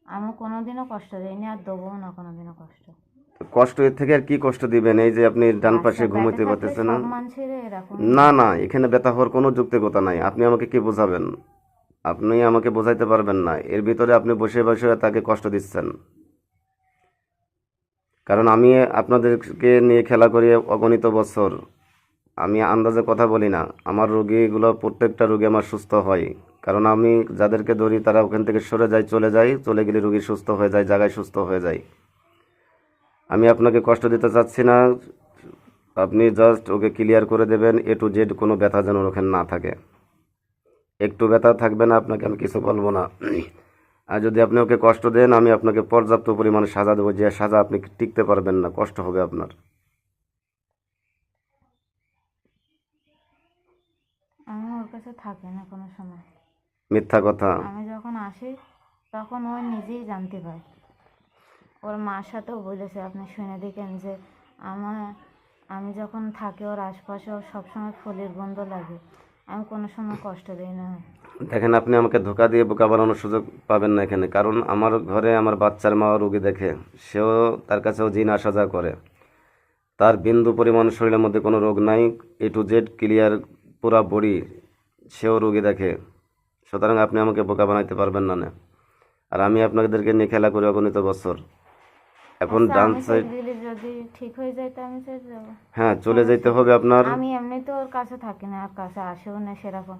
আমি কোনোদিনও কষ্ট দিইনি আর দেবো না কোনোদিনও কষ্ট। কষ্ট এর থেকে আর কি কষ্ট দিবেন? এই যে আপনি ডান পাশে বাচ্চা পেটে ঘুমোতে থাকলে পারতেছেন না। সব মানুষের এরকম না হয়। না, এখানে ব্যথা হওয়ার কোনো যৌক্তিকতা নাই। আপনি আমাকে কি বোঝাবেন? আপনি আমাকে বোঝাইতে পারবেন না। এর ভিতরে আপনি বসে বসে তাকে কষ্ট দিচ্ছেন। কারণ আমি আপনাদেরকে নিয়ে খেলা করি অগণিত বছর। আমি আন্দাজে কথা বলি না। আমার রোগীগুলো প্রত্যেকটা রোগী আমার সুস্থ হয়। কারণ আমি যাদেরকে ধরি তারা ওখান থেকে সরে যায়, চলে যায়, চলে গেলে রোগী সুস্থ হয়ে যায়, জায়গায় সুস্থ হয়ে যায়। আমি আপনাকে কষ্ট দিতে চাচ্ছি না। আপনি জাস্ট ওকে ক্লিয়ার করে দেবেন, এ টু জেড কোনো ব্যথা যেন ওখানে না থাকে। একটু ব্যথা থাকবে না, আপনাকে আমি কিছু বলবো না। আর যদি আপনি ওকে কষ্ট দেন, আমি আপনাকে পর্যাপ্ত পরিমাণে সাজা দেবো, যে সাজা আপনি টিকতে পারবেন না, কষ্ট হবে আপনার। আমি ওর কাছে থাকি না কোনো সময়। মিথ্যা কথা। আমি যখন আসি তখন ও নিজেই জানতে পারে। ওর মার সাথেও বলেছে, আপনি শুনে দেখেন যে আমি যখন থাকি ওর আশপাশে ওর সবসময় ফুলের গন্ধ লাগে। আমি কোনো সময় কষ্ট দিই না। দেখেন, আপনি আমাকে ধোকা দিয়ে বোকা বানানোর সুযোগ পাবেন না এখানে। কারণ আমার ঘরে আমার বাচ্চার মা রোগী দেখে, সেও তার কাছেও জিন আসা যাওয়া করে। তার বিন্দু পরিমাণ শরীরের মধ্যে কোনো রোগ নাই, এ টু জেড ক্লিয়ার, পুরা বডি, সেও রোগী দেখে। সুতরাং আপনি আমাকে বোকা বানাইতে পারবেন না না। আর আমি আপনাদেরকে নিয়ে খেলা করি অগণিত বছর। এখন আচ্ছা, ডান আমি সাইড। চলে গেলে যদি ঠিক হয়ে যায় তো আমি চলে যাবো। হ্যাঁ, চলে যেতে হবে আপনার। আমি এমনিতে ওর কাছে থাকি না, আর কাছে আসেও না সেরকম।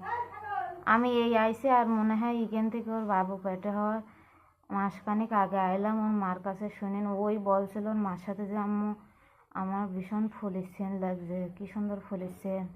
আমি এই আইসি আর মনে হয় এখান থেকে ওর বাবু পেটে হওয়ার মাসখানেক আগে আইলাম। ওর মার কাছে শুনেন ওই বলছিল ওর মার সাথে যে আম্মু আমার ভীষণ ফুলের সেন লাগছে, কি সুন্দর ফুলের সেন,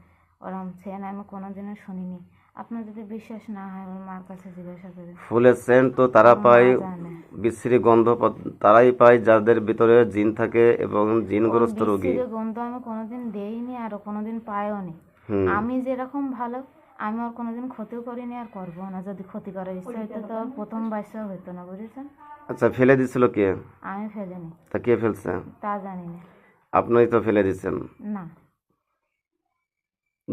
ওরম সেন আমি কোনোদিনও শুনিনি। আপনার যদি বিশ্বাস না হয় ওর মার কাছে জিজ্ঞাসা করে। ফুলের সেন্ট তো তারা ওর মা পায়, জানে। বিশ্রী গন্ধ তারাই পায় যাদের ভিতরে জিন থাকে এবং ওর জিনগ্রস্ত রোগী। বিশ্রী গন্ধ আমি কোনোদিন দেইনি আর ও কোনোদিন পায়ও নি। হুম। আমি যেরকম ভালো, আমি ওর কোনোদিন ক্ষতিও করিনি আর করবো না। যদি ক্ষতি করার ইচ্ছা হইতো তো ওর প্রথম বাচ্চা হইতো না, বুঝেছেন? আচ্ছা, ফেলে দিছিল কে? আমি ফেলিনি। তা কে ফেলছে? তা জানি না। আপনিই তো ফেলে দিচ্ছেন। না।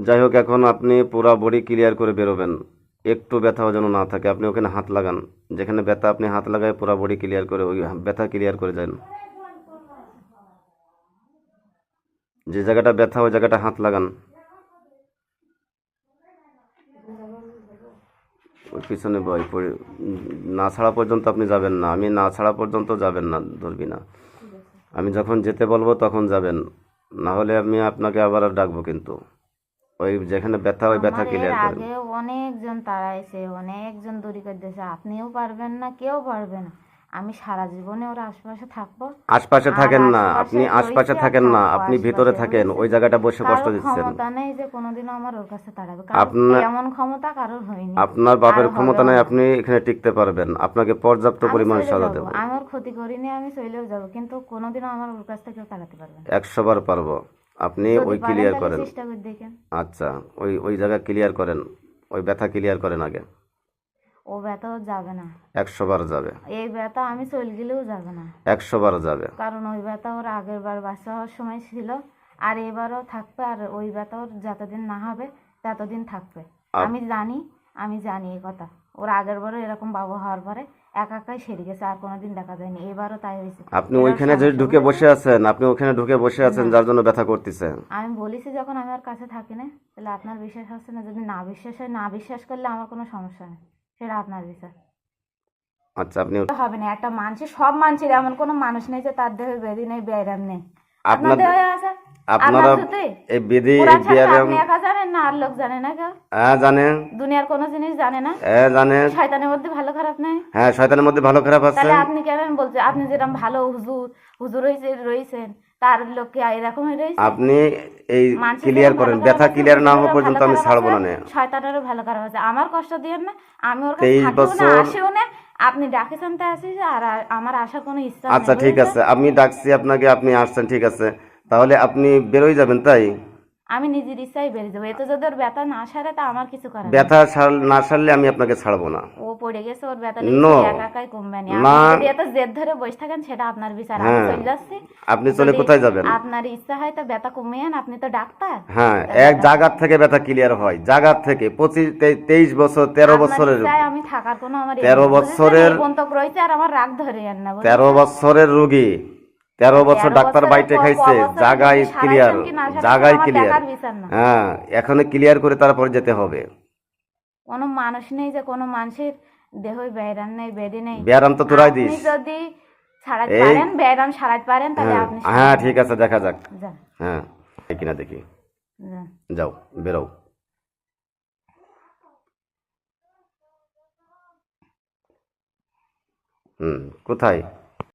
যাই হোক, এখন আপনি পুরা বডি ক্লিয়ার করে বেরোবেন। একটু ব্যথাও যেন না থাকে। আপনি ওখানে হাত লাগান, যেখানে ব্যথা আপনি হাত লাগায় পুরা বডি ক্লিয়ার করে, ওই ব্যথা ক্লিয়ার করে যান। যে জায়গাটা ব্যথা ওই জায়গাটা হাত লাগান। ওই পিছনে বই না ছাড়া পর্যন্ত আপনি যাবেন না। আমি না ছাড়া পর্যন্ত যাবেন না, ধরবি না। আমি যখন যেতে বলবো তখন যাবেন, না হলে আমি আপনাকে আবার ডাকবো। কিন্তু ওই যেখানে ব্যথা ওই ব্যথা আমার এর ক্লিয়ার করেন। আগে অনেকজন তাড়াইছে, অনেকজন দূরি করে দিয়েছে। আপনিও পারবেন না, কেউ পারবে না। আমি সারা জীবনে ওর আশপাশে থাকবো। আশপাশে আর থাকেন না, আশপাশে আপনি আশপাশে রয়েছি আর থাকেন না, থাকবো আপনি ভিতরে আশপাশে, থাকেন, ওই বুঝেছেন? জায়গাটা বসে কষ্ট কারোর দিচ্ছেন। ক্ষমতা নেই যে কোনোদিনও আমার ওর কাছে তাড়াবে। কারোর আপনার এমন ক্ষমতা কারোর হয়নি, আপনার আর বাপের ক্ষমতা হবেও নাই, না। আপনি এখানে টিকতে পারবেন। আপনাকে পর্যাপ্ত আমি পরিমাণ চলে সাজা যাবো, দেব। আমি ওর ক্ষতি করিনি, আমি চলেও যাবো, কিন্তু কোনোদিনও আমার ওর কাছ থেকে কেউ তাড়াতে পারবে না। 100 বার পারবো। আপনি যদি ওই পারেন ক্লিয়ার তাহলে করেন। চেষ্টা করে দেখেন। আচ্ছা, ওই ওই জায়গা ক্লিয়ার করেন, ওই ব্যথা ক্লিয়ার করেন আগে। ও ব্যথা ওর যাবে না। 100 বার যাবে। এই ব্যথা আমি চলে গেলেও যাবে না। 100 বার যাবে। কারণ ওই ব্যথা ওর আগের বার বাচ্চা হওয়ার সময় ছিল, আর এবারও থাকবে। আর ওই ব্যথা ওর যতদিন না হবে ততদিন থাকবে। আপ- আমি জানি, আমি জানি এই কথা। ওর আগের বারও এরকম বাবু হওয়ার পরে একাই সেরে গেছে, আর কোনোদিন দেখা যায়নি। এবারও তাই হয়েছে। আপনি এবার ওইখানে যে সমস্যা ঢুকে বসে বুঝেছেন? আছেন, আপনি ওখানে ঢুকে বসে আছেন না, যার জন্য ব্যথা করতেছে। আমি বলেছি যখন আমি ওর কাছে থাকি না, তাহলে আপনার বিশ্বাস হচ্ছে না। যদি না বিশ্বাস হয়, না বিশ্বাস করলে আমার কোনো সমস্যা নেই, সেটা আপনার বিশ্বাস আচ্ছা, আপনি হবে না। একটা মানুষের, সব মানুষের এমন কোনো মানুষ নেই যে তার দেহে ব্যাধি নেই, ব্যায়াম নেই। আপনার আপনার দেহে আছে। আপনার আপনারা যদি এই বিধি, এই কোরআন ছাড়া ব্যায়াম। আপনি একা জানেন না, আর লোক জানে না কেউ? হ্যাঁ জানে। দুনিয়ার কোনো জিনিস জানে না। হ্যাঁ জানে। শয়তানের মধ্যে ভালো খারাপ নেই। হ্যাঁ, শয়তানের মধ্যে ভালো খারাপ আছে। তাহলে আপনি কেন বলছেন? আপনি যেরকম ভালো হুজুর হুজুর রয়েছেন, তার লোককে এরকমই রয়েছে। আপনি এই মানুষের ক্লিয়ার যেরকম করেন, ভালো ব্যথা খারাপ আছে, ক্লিয়ার না হওয়া হুজুরেরও পর্যন্ত ভালো আমি খারাপ ছাড়বো আছে, না নে। শয়তানেরও ভালো খারাপ আছে। আমার কষ্ট দিয়েন না। আমি ওর কাছে 23 থাকিও না, বছর। আসিও না। আপনি ডাকেছেন তাই আসি, আর আমার আসার কোনো ইচ্ছা নেই, আচ্ছা ঠিক বুঝেছেন? আছে, আমি ডাকছি আপনাকে, আপনি আসছেন, ঠিক আছে। তাহলে আপনি বেরোই যাবেন তাই? আমি নিজের ইচ্ছায় বেরিয়ে যাবো। এতে যদি ওর ব্যথা না সারে তা আমার কিছু করার নেই। ব্যথা না সারলে আমি আপনাকে ছাড়বো না। ও পড়ে গেছে, ওর ব্যথা No. লেগেছে, একা একাই কমবে না। না। আপনি যদি এত জেদ ধরে বসে থাকেন সেটা আপনার বিচার। আমি হ্যাঁ। চলে যাচ্ছি। আপনি চলে যদি কোথায় যাবেন? আপনার ইচ্ছা হয় তো ব্যথা কমিয়েন, আপনি তো ডাক্তার। হ্যাঁ, এক জায়গার থেকে ব্যথা ক্লিয়ার হয়, জায়গার থেকে 23 বছর 13 আপনার বছরের ইচ্ছায় আমি থাকার কোনো আমার 13 বছরের বন্তক রয়েছে, আর আমার রাগ ধরিয়েন না বুঝলেন? 13 বছরের রোগী, 13 বছর 13 ডাক্তার বছরের বাইটে খাইছে, বছরের জায়গায় যদি ক্লিয়ার, সারাইছেন কি না সারাইছেন জায়গায় আমার ক্লিয়ার। দেখার বিচার না। হ্যাঁ, এখানে ক্লিয়ার করে তারপর যেতে হবে। কোনো মানুষ নেই যে কোনো মানুষের দেহই বেড়ান নেই, বেডি নেই। ব্যায়াম তো তোরাই দিস। আপনি যদি ছাড়াতে এই- পারেন, বেড়ান সারাতে পারেন, তাহলে হ্যাঁ আপনি হ্যাঁ, ঠিক আছে, দেখা যাক। যান, হ্যাঁ, এই কিনা দেখি। যান। যাও, বেরো। কোথায়?